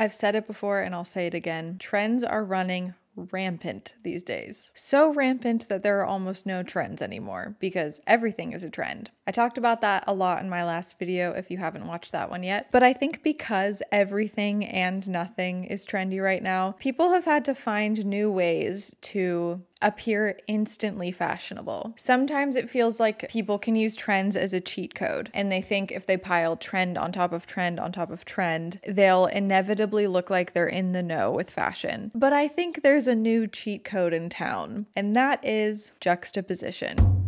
I've said it before and I'll say it again. Trends are running rampant these days. So rampant that there are almost no trends anymore because everything is a trend. I talked about that a lot in my last video if you haven't watched that one yet. But I think because everything and nothing is trendy right now, people have had to find new ways to appear instantly fashionable. Sometimes it feels like people can use trends as a cheat code, and they think if they pile trend on top of trend on top of trend, they'll inevitably look like they're in the know with fashion. But I think there's a new cheat code in town, and that is juxtaposition.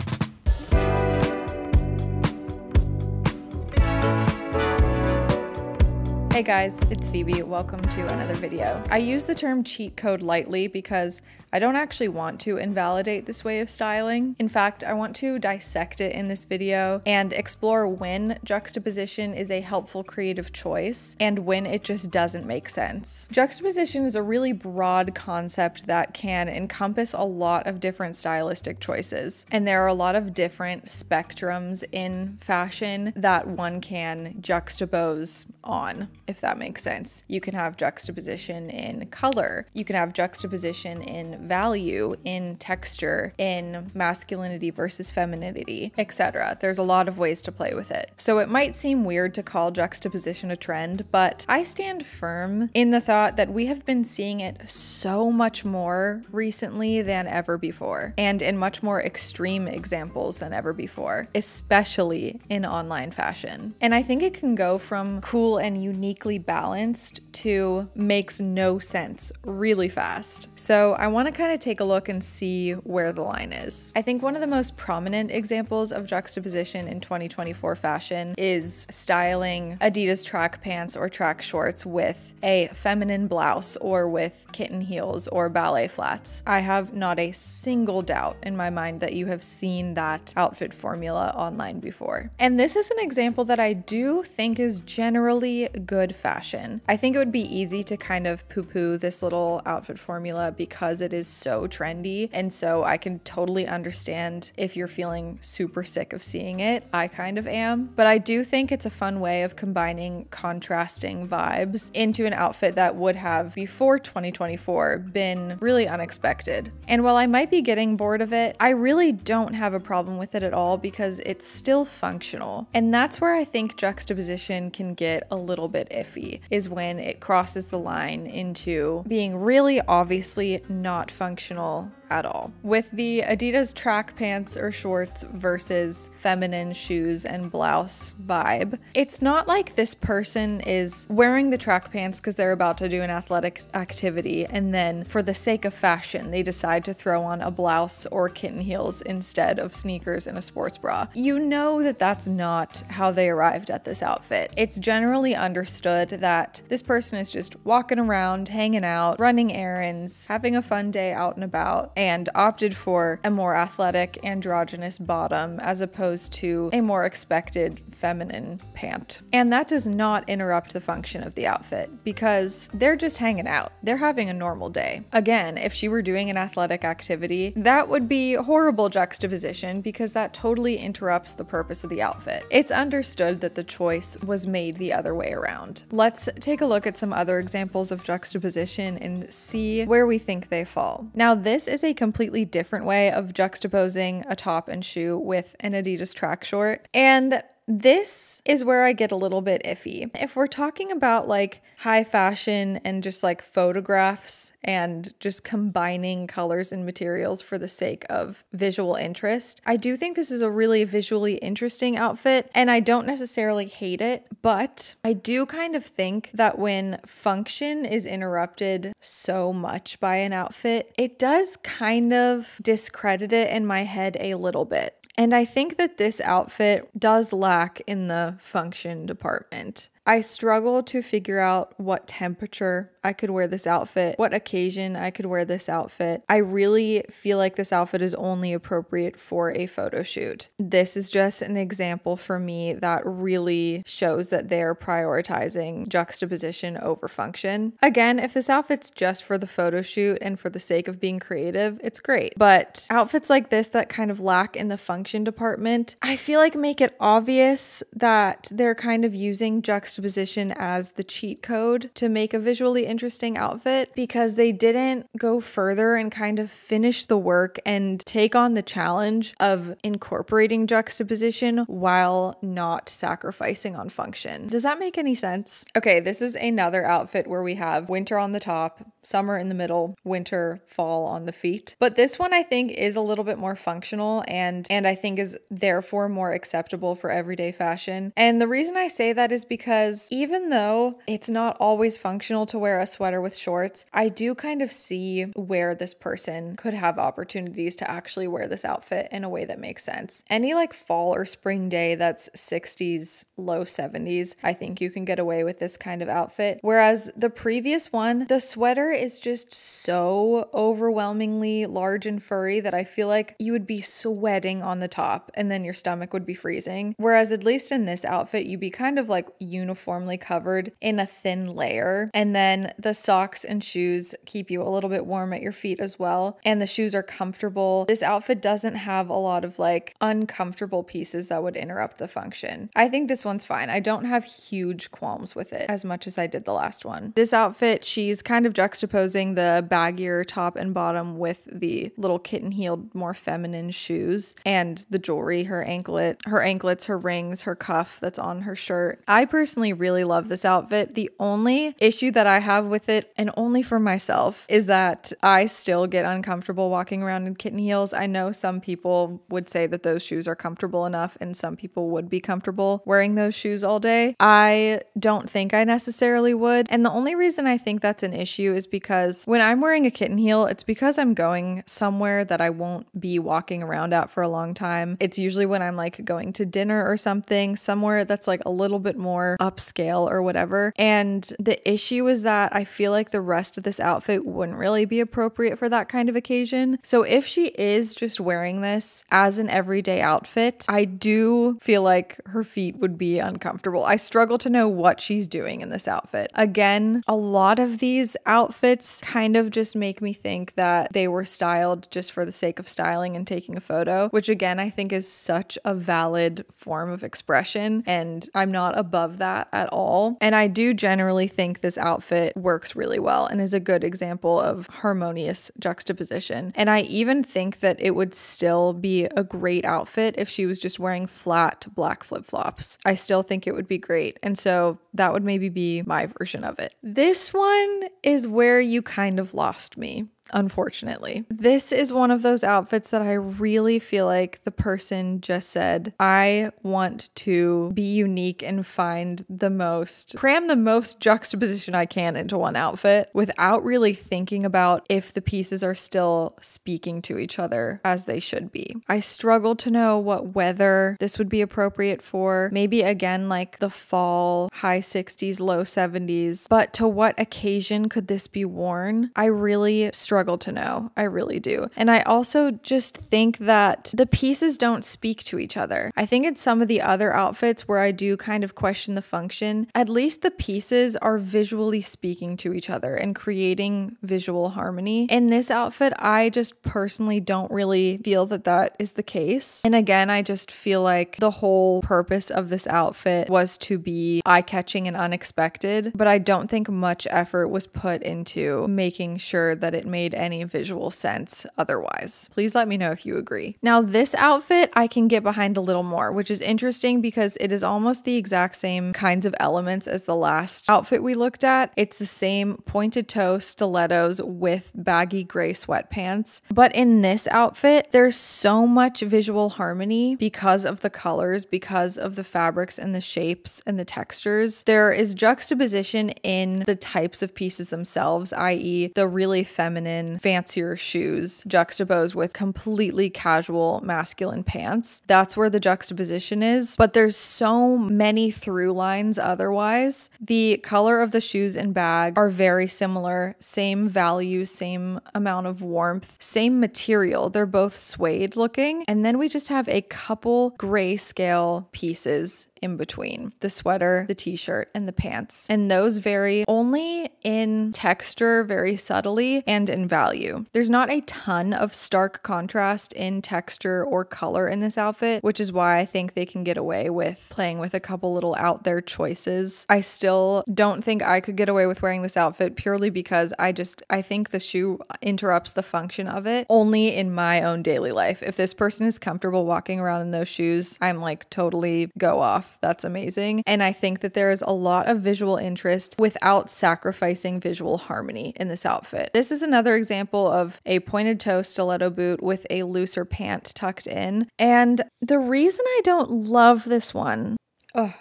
Hey guys, it's Phoebe. Welcome to another video. I use the term cheat code lightly because I don't actually want to invalidate this way of styling. In fact, I want to dissect it in this video and explore when juxtaposition is a helpful creative choice and when it just doesn't make sense. Juxtaposition is a really broad concept that can encompass a lot of different stylistic choices, and there are a lot of different spectrums in fashion that one can juxtapose on, if that makes sense. You can have juxtaposition in color, you can have juxtaposition in value, in texture, in masculinity versus femininity, etc. There's a lot of ways to play with it. So it might seem weird to call juxtaposition a trend, but I stand firm in the thought that we have been seeing it so much more recently than ever before, and in much more extreme examples than ever before, especially in online fashion. And I think it can go from cool and uniquely balanced to makes no sense really fast. So I want to kind of take a look and see where the line is. I think one of the most prominent examples of juxtaposition in 2024 fashion is styling Adidas track pants or track shorts with a feminine blouse or with kitten heels or ballet flats. I have not a single doubt in my mind that you have seen that outfit formula online before. And this is an example that I do think is generally good fashion. I think it would be easy to kind of poo-poo this little outfit formula because it is so trendy, and so I can totally understand if you're feeling super sick of seeing it. I kind of am, but I do think it's a fun way of combining contrasting vibes into an outfit that would have, before 2024, been really unexpected. And while I might be getting bored of it, I really don't have a problem with it at all because it's still functional. And that's where I think juxtaposition can get a little bit iffy, is when it crosses the line into being really obviously not functional at all. With the Adidas track pants or shorts versus feminine shoes and blouse vibe, it's not like this person is wearing the track pants because they're about to do an athletic activity and then for the sake of fashion they decide to throw on a blouse or kitten heels instead of sneakers and a sports bra. You know that that's not how they arrived at this outfit. It's generally understood that this person is just walking around, hanging out, running errands, having a fun day out and about, and opted for a more athletic androgynous bottom as opposed to a more expected feminine pant. And that does not interrupt the function of the outfit because they're just hanging out. They're having a normal day. Again, if she were doing an athletic activity, that would be horrible juxtaposition because that totally interrupts the purpose of the outfit. It's understood that the choice was made the other way around. Let's take a look at some other examples of juxtaposition and see where we think they fall. Now, this is a completely different way of juxtaposing a top and shoe with an Adidas track short, and this is where I get a little bit iffy. If we're talking about like high fashion and just like photographs and just combining colors and materials for the sake of visual interest, I do think this is a really visually interesting outfit and I don't necessarily hate it, but I do kind of think that when function is interrupted so much by an outfit, it does kind of discredit it in my head a little bit. And I think that this outfit does lack in the function department. I struggle to figure out what temperature I could wear this outfit, what occasion I could wear this outfit. I really feel like this outfit is only appropriate for a photo shoot. This is just an example for me that really shows that they're prioritizing juxtaposition over function. Again, if this outfit's just for the photo shoot and for the sake of being creative, it's great. But outfits like this that kind of lack in the function department, I feel like make it obvious that they're kind of using juxtaposition juxtaposition as the cheat code to make a visually interesting outfit, because they didn't go further and kind of finish the work and take on the challenge of incorporating juxtaposition while not sacrificing on function. Does that make any sense? Okay, this is another outfit where we have winter on the top, summer in the middle, winter, fall on the feet. But this one I think is a little bit more functional and I think is therefore more acceptable for everyday fashion. And the reason I say that is because even though it's not always functional to wear a sweater with shorts, I do kind of see where this person could have opportunities to actually wear this outfit in a way that makes sense. Any like fall or spring day that's 60s, low 70s, I think you can get away with this kind of outfit. Whereas the previous one, the sweater is just so overwhelmingly large and furry that I feel like you would be sweating on the top and then your stomach would be freezing. Whereas at least in this outfit, you'd be kind of like uniformly covered in a thin layer. And then the socks and shoes keep you a little bit warm at your feet as well. And the shoes are comfortable. This outfit doesn't have a lot of like uncomfortable pieces that would interrupt the function. I think this one's fine. I don't have huge qualms with it as much as I did the last one. This outfit, she's kind of juxtaposing the baggier top and bottom with the little kitten-heeled, more feminine shoes and the jewelry, her anklets, her rings, her cuff that's on her shirt. I personally really love this outfit. The only issue that I have with it, and only for myself, is that I still get uncomfortable walking around in kitten heels. I know some people would say that those shoes are comfortable enough and some people would be comfortable wearing those shoes all day. I don't think I necessarily would. And the only reason I think that's an issue is because when I'm wearing a kitten heel, it's because I'm going somewhere that I won't be walking around at for a long time. It's usually when I'm like going to dinner or something, somewhere that's like a little bit more upscale or whatever. And the issue is that I feel like the rest of this outfit wouldn't really be appropriate for that kind of occasion. So if she is just wearing this as an everyday outfit, I do feel like her feet would be uncomfortable. I struggle to know what she's doing in this outfit. Again, a lot of these outfits kind of just make me think that they were styled just for the sake of styling and taking a photo, which again, I think is such a valid form of expression, and I'm not above that at all. And I do generally think this outfit works really well and is a good example of harmonious juxtaposition. And I even think that it would still be a great outfit if she was just wearing flat black flip-flops. I still think it would be great. And so that would maybe be my version of it. This one is where you kind of lost me. Unfortunately, this is one of those outfits that I really feel like the person just said, I want to be unique and cram the most juxtaposition I can into one outfit without really thinking about if the pieces are still speaking to each other as they should be. I struggle to know what weather this would be appropriate for. Maybe again, like the fall, high 60s, low 70s, but to what occasion could this be worn? I really struggle to know. I really do. And I also just think that the pieces don't speak to each other. I think in some of the other outfits where I do kind of question the function, at least the pieces are visually speaking to each other and creating visual harmony. In this outfit, I just personally don't really feel that that is the case. And again, I just feel like the whole purpose of this outfit was to be eye-catching and unexpected, but I don't think much effort was put into making sure that it made any visual sense otherwise. Please let me know if you agree. Now, this outfit I can get behind a little more, which is interesting because it is almost the exact same kinds of elements as the last outfit we looked at. It's the same pointed toe stilettos with baggy gray sweatpants. But in this outfit, there's so much visual harmony because of the colors, because of the fabrics and the shapes and the textures. There is juxtaposition in the types of pieces themselves, i.e. the really feminine, fancier shoes juxtaposed with completely casual masculine pants. That's where the juxtaposition is, but there's so many through lines otherwise. The color of the shoes and bag are very similar, same value, same amount of warmth, same material. They're both suede looking. And then we just have a couple grayscale pieces in between: the sweater, the t-shirt, and the pants. And those vary only in texture very subtly and in value. There's not a ton of stark contrast in texture or color in this outfit, which is why I think they can get away with playing with a couple little out there choices. I still don't think I could get away with wearing this outfit purely because I think the shoe interrupts the function of it only in my own daily life. If this person is comfortable walking around in those shoes, I'm like, totally go off. That's amazing. And I think that there is a lot of visual interest without sacrificing visual harmony in this outfit. This is another example of a pointed toe stiletto boot with a looser pant tucked in. And the reason I don't love this one,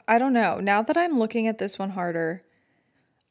I don't know. Now that I'm looking at this one harder,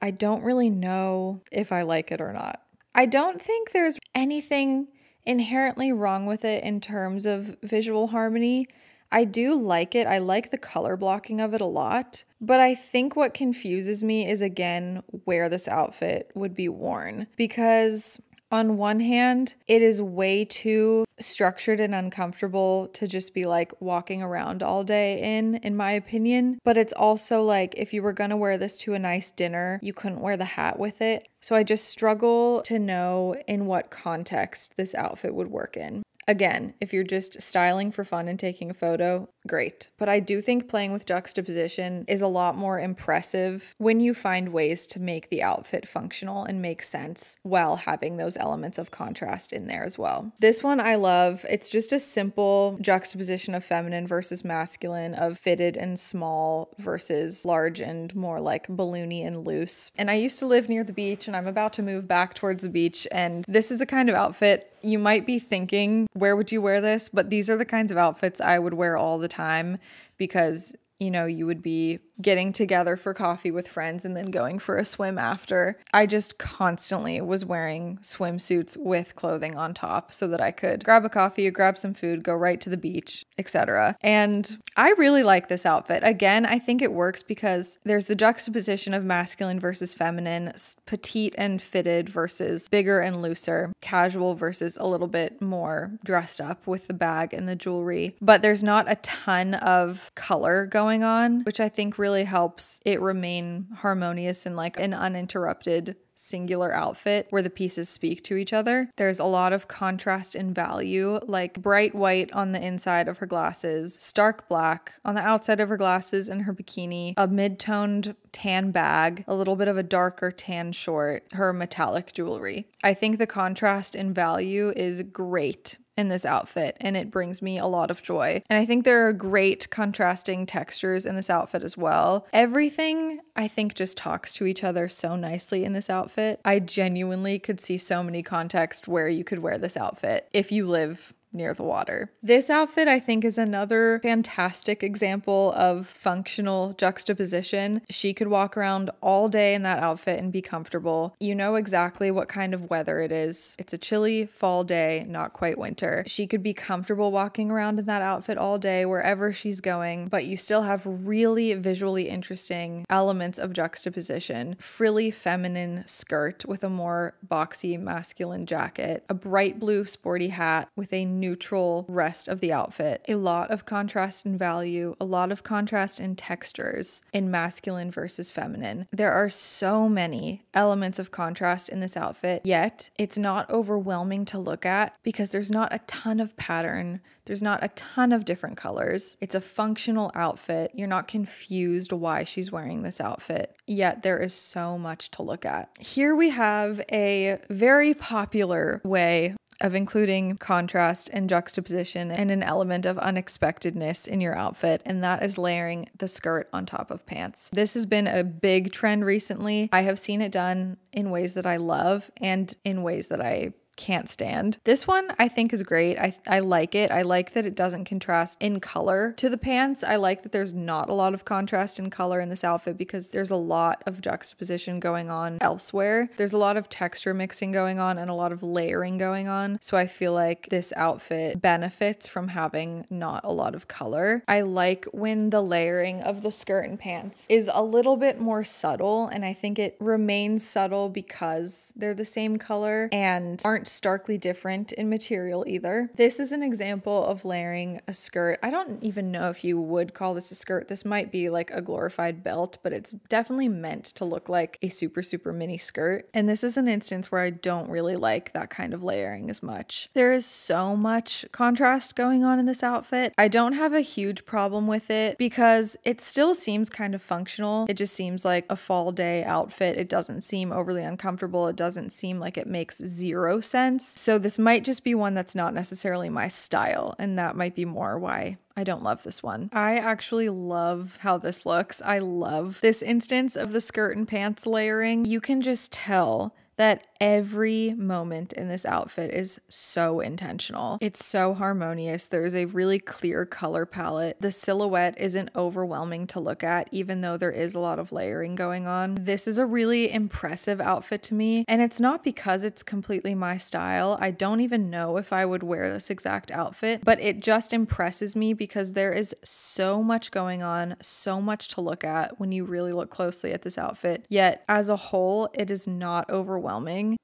I don't really know if I like it or not. I don't think there's anything inherently wrong with it in terms of visual harmony. I do like it. I like the color blocking of it a lot. But I think what confuses me is, again, where this outfit would be worn. Because on one hand, it is way too structured and uncomfortable to just be like walking around all day in my opinion. But it's also like, if you were gonna wear this to a nice dinner, you couldn't wear the hat with it. So I just struggle to know in what context this outfit would work in. Again, if you're just styling for fun and taking a photo, great. But I do think playing with juxtaposition is a lot more impressive when you find ways to make the outfit functional and make sense while having those elements of contrast in there as well. This one I love. It's just a simple juxtaposition of feminine versus masculine, of fitted and small versus large and more like balloony and loose. And I used to live near the beach, and I'm about to move back towards the beach, and this is a kind of outfit you might be thinking, where would you wear this? But these are the kinds of outfits I would wear all the time because, you know, you would be getting together for coffee with friends and then going for a swim after. I just constantly was wearing swimsuits with clothing on top so that I could grab a coffee, grab some food, go right to the beach, etc. And I really like this outfit. Again, I think it works because there's the juxtaposition of masculine versus feminine, petite and fitted versus bigger and looser, casual versus a little bit more dressed up with the bag and the jewelry. But there's not a ton of color going on, which I think really helps it remain harmonious and like an uninterrupted singular outfit where the pieces speak to each other. There's a lot of contrast in value, like bright white on the inside of her glasses, stark black on the outside of her glasses and her bikini, a mid-toned tan bag, a little bit of a darker tan short, her metallic jewelry. I think the contrast in value is great in this outfit, and it brings me a lot of joy. And I think there are great contrasting textures in this outfit as well. Everything, I think, just talks to each other so nicely in this outfit. I genuinely could see so many contexts where you could wear this outfit if you live near the water. This outfit, I think, is another fantastic example of functional juxtaposition. She could walk around all day in that outfit and be comfortable. You know exactly what kind of weather it is. It's a chilly fall day, not quite winter. She could be comfortable walking around in that outfit all day wherever she's going, but you still have really visually interesting elements of juxtaposition. Frilly feminine skirt with a more boxy masculine jacket, a bright blue sporty hat with a neutral rest of the outfit. A lot of contrast in value, a lot of contrast in textures in masculine versus feminine. There are so many elements of contrast in this outfit, yet it's not overwhelming to look at because there's not a ton of pattern. There's not a ton of different colors. It's a functional outfit. You're not confused why she's wearing this outfit, yet there is so much to look at. Here we have a very popular way of including contrast and juxtaposition and an element of unexpectedness in your outfit, and that is layering the skirt on top of pants. This has been a big trend recently. I have seen it done in ways that I love and in ways that I can't stand. This one I think is great. I like it. I like that it doesn't contrast in color to the pants. I like that there's not a lot of contrast in color in this outfit because there's a lot of juxtaposition going on elsewhere. There's a lot of texture mixing going on and a lot of layering going on. So I feel like this outfit benefits from having not a lot of color. I like when the layering of the skirt and pants is a little bit more subtle, and I think it remains subtle because they're the same color and aren't aren't starkly different in material either. This is an example of layering a skirt. I don't even know if you would call this a skirt. This might be like a glorified belt, but it's definitely meant to look like a super, super mini skirt. And this is an instance where I don't really like that kind of layering as much. There is so much contrast going on in this outfit. I don't have a huge problem with it because it still seems kind of functional. It just seems like a fall day outfit. It doesn't seem overly uncomfortable. It doesn't seem like it makes zero sense. So this might just be one that's not necessarily my style, and that might be more why I don't love this one. I actually love how this looks. I love this instance of the skirt and pants layering. You can just tell that every moment in this outfit is so intentional. It's so harmonious. There's a really clear color palette. The silhouette isn't overwhelming to look at, even though there is a lot of layering going on. This is a really impressive outfit to me, and it's not because it's completely my style. I don't even know if I would wear this exact outfit, but it just impresses me because there is so much going on, so much to look at when you really look closely at this outfit. Yet, as a whole, it is not overwhelming.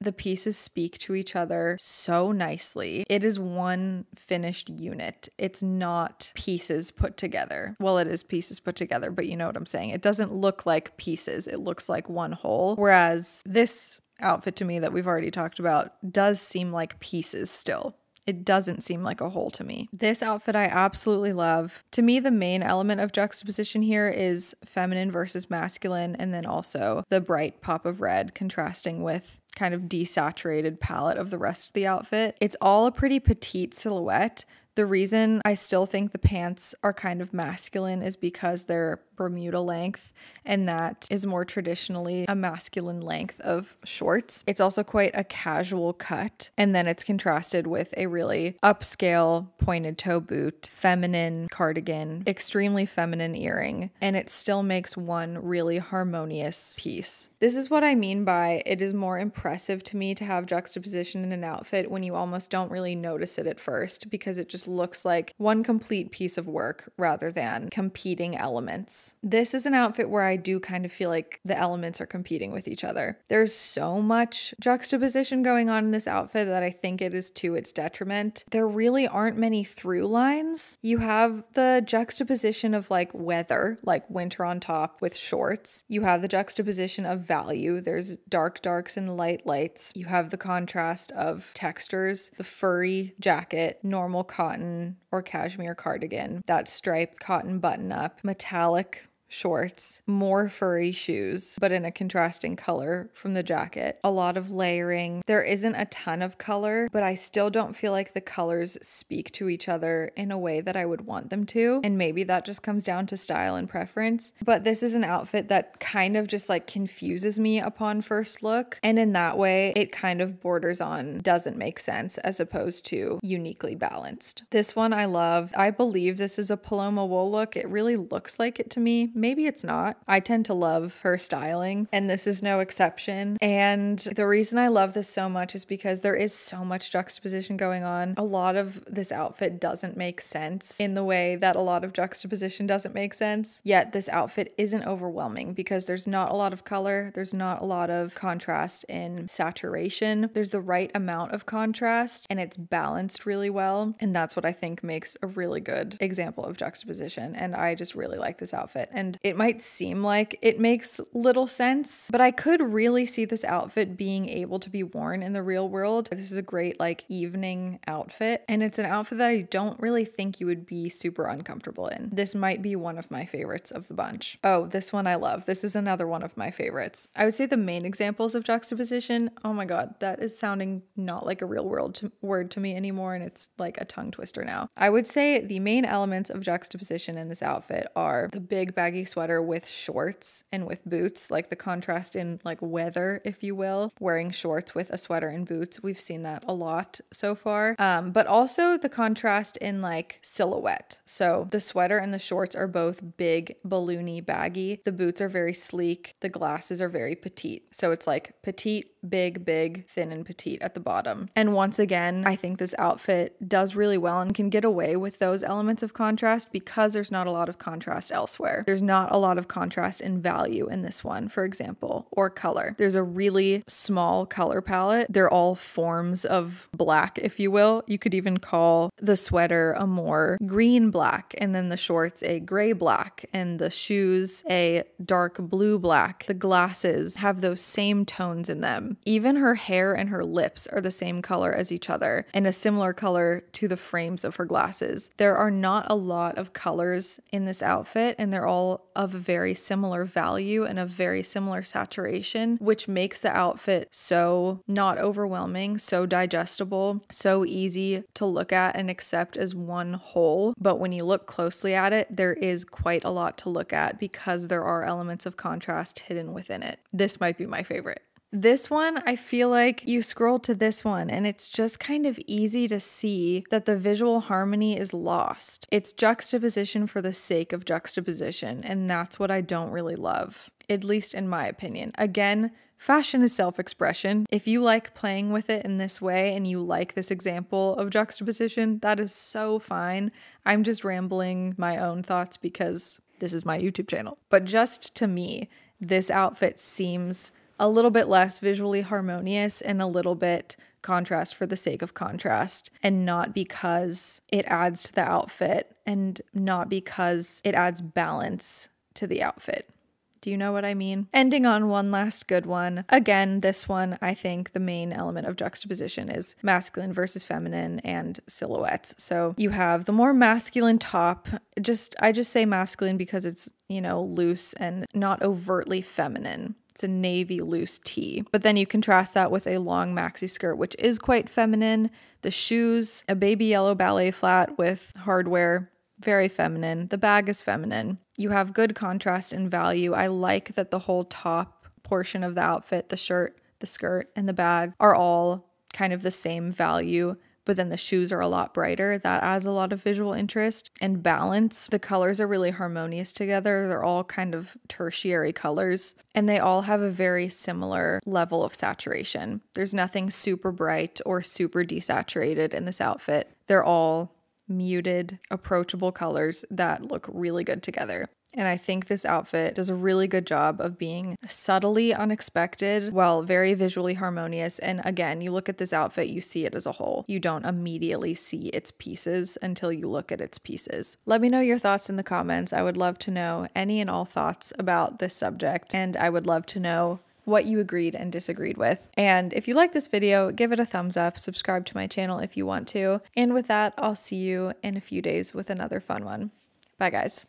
The pieces speak to each other so nicely. It is one finished unit. It's not pieces put together. Well, it is pieces put together, but you know what I'm saying. It doesn't look like pieces. It looks like one whole. Whereas this outfit to me that we've already talked about does seem like pieces still. It doesn't seem like a whole to me. This outfit I absolutely love. To me, the main element of juxtaposition here is feminine versus masculine, and then also the bright pop of red contrasting with kind of desaturated palette of the rest of the outfit. It's all a pretty petite silhouette. The reason I still think the pants are kind of masculine is because they're Bermuda length, and that is more traditionally a masculine length of shorts. It's also quite a casual cut, and then it's contrasted with a really upscale pointed toe boot, feminine cardigan, extremely feminine earring, and it still makes one really harmonious piece. This is what I mean by it is more impressive to me to have juxtaposition in an outfit when you almost don't really notice it at first, because it just looks like one complete piece of work rather than competing elements. This is an outfit where I do kind of feel like the elements are competing with each other. There's so much juxtaposition going on in this outfit that I think it is to its detriment. There really aren't many through lines. You have the juxtaposition of like weather, like winter on top with shorts. You have the juxtaposition of value. There's dark darks and light lights. You have the contrast of textures, the furry jacket, normal cotton or cashmere cardigan, that striped cotton button up, metallic shorts, more furry shoes, but in a contrasting color from the jacket. A lot of layering. There isn't a ton of color, but I still don't feel like the colors speak to each other in a way that I would want them to. And maybe that just comes down to style and preference. But this is an outfit that kind of just like confuses me upon first look. And in that way, it kind of borders on doesn't make sense as opposed to uniquely balanced. This one I love. I believe this is a Paloma wool look. It really looks like it to me. Maybe it's not. I tend to love her styling, and this is no exception. And the reason I love this so much is because there is so much juxtaposition going on. A lot of this outfit doesn't make sense in the way that a lot of juxtaposition doesn't make sense. Yet this outfit isn't overwhelming because there's not a lot of color. There's not a lot of contrast in saturation. There's the right amount of contrast, and it's balanced really well. And that's what I think makes a really good example of juxtaposition. And I just really like this outfit. And it might seem like it makes little sense, but I could really see this outfit being able to be worn in the real world. This is a great like evening outfit, and it's an outfit that I don't really think you would be super uncomfortable in. This might be one of my favorites of the bunch. Oh, this one I love. This is another one of my favorites. I would say the main examples of juxtaposition, oh my god, that is sounding not like a real world word to me anymore, and it's like a tongue twister now. I would say the main elements of juxtaposition in this outfit are the big baggy sweater with shorts and with boots, like the contrast in like weather, if you will, wearing shorts with a sweater and boots. We've seen that a lot so far. But also the contrast in like silhouette. So the sweater and the shorts are both big, balloony, baggy. The boots are very sleek. The glasses are very petite. So it's like petite, big, big, thin, and petite at the bottom. And once again, I think this outfit does really well and can get away with those elements of contrast because there's not a lot of contrast elsewhere. There's not a lot of contrast in value in this one, for example, or color. There's a really small color palette. They're all forms of black, if you will. You could even call the sweater a more green black, and then the shorts a gray black, and the shoes a dark blue black. The glasses have those same tones in them. Even her hair and her lips are the same color as each other, and a similar color to the frames of her glasses. There are not a lot of colors in this outfit, and they're all of very similar value and of very similar saturation, which makes the outfit so not overwhelming, so digestible, so easy to look at and accept as one whole. But when you look closely at it, there is quite a lot to look at because there are elements of contrast hidden within it. This might be my favorite. This one, I feel like you scroll to this one and it's just kind of easy to see that the visual harmony is lost. It's juxtaposition for the sake of juxtaposition, and that's what I don't really love, at least in my opinion. Again, fashion is self-expression. If you like playing with it in this way and you like this example of juxtaposition, that is so fine. I'm just rambling my own thoughts because this is my YouTube channel. But just to me, this outfit seems a little bit less visually harmonious and a little bit contrast for the sake of contrast, and not because it adds to the outfit and not because it adds balance to the outfit. Do you know what I mean? Ending on one last good one. Again, this one, I think the main element of juxtaposition is masculine versus feminine and silhouettes. So you have the more masculine top. I just say masculine because it's, you know, loose and not overtly feminine. It's a navy loose tee. But then you contrast that with a long maxi skirt, which is quite feminine. The shoes, a baby yellow ballet flat with hardware, very feminine. The bag is feminine. You have good contrast in value. I like that the whole top portion of the outfit, the shirt, the skirt, and the bag are all kind of the same value, but then the shoes are a lot brighter. That adds a lot of visual interest and balance. The colors are really harmonious together. They're all kind of tertiary colors, and they all have a very similar level of saturation. There's nothing super bright or super desaturated in this outfit. They're all muted, approachable colors that look really good together. And I think this outfit does a really good job of being subtly unexpected while very visually harmonious. And again, you look at this outfit, you see it as a whole. You don't immediately see its pieces until you look at its pieces. Let me know your thoughts in the comments. I would love to know any and all thoughts about this subject, and I would love to know what you agreed and disagreed with. And if you like this video, give it a thumbs up, subscribe to my channel if you want to. And with that, I'll see you in a few days with another fun one. Bye guys.